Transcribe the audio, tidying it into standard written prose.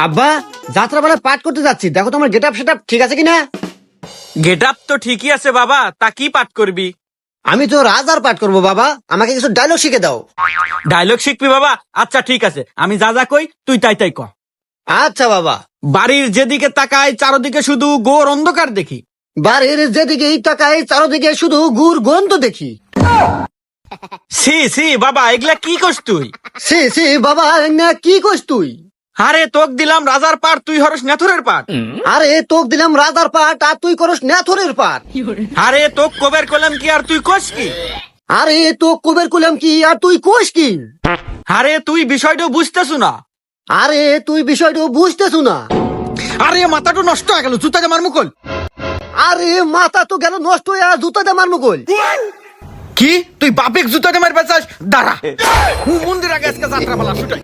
আব্বা, যাত্রা বেলা পাঠ করতে যাচ্ছি, দেখো তোমার গেট আপ সেট ঠিক আছে কিনা। গেট আপ তো ঠিকই আছে বাবা, তা কি পাঠ করবি? আমি তো রাজার পাঠ করবো বাবা, আমাকে কিছু ডায়লগ শিখে দাও। ডায়লগ শিখবি বাবা? আচ্ছা ঠিক আছে, আমি যা যা কই তুই তাই তাই ক। আচ্ছা বাবা। বাড়ির যেদিকে তাকাই চারদিকে শুধু ঘোর অন্ধকার দেখি। বাড়ির যেদিকে তাকাই চারদিকে শুধু গুড় গন্ধ দেখি। সি সি বাবা, এগুলা কি করছ তুই? সে সে বাবা, না কি কইস তুই? আরে তোক দিলাম রাজার পাঠ, তুই হরস নেথরের পাঠ। আরে তোক দিলাম রাজার পাঠ আর তুই করস নেথরের পাঠ। আরে তোক কবের কলাম কি আর তুই কস কি? আরে তো কবের কুলাম কি আর তুই কোষ কি? আরে তুই বিষয়টা বুঝতেছু না। আরে তুই বিষয়টা বুঝতেছু না। আরে মাথাটা নষ্ট হয়ে গেল, জুতা মার মুকল। আরে মাথা তো গেল নষ্ট হয়ে, আর জুতা দিয়ে মারমু কই? কি তুই বাপেক জুতা মার বেচাস? দাঁড়া, মন্দির আগে আজকে যাত্রা পালা শুটাই।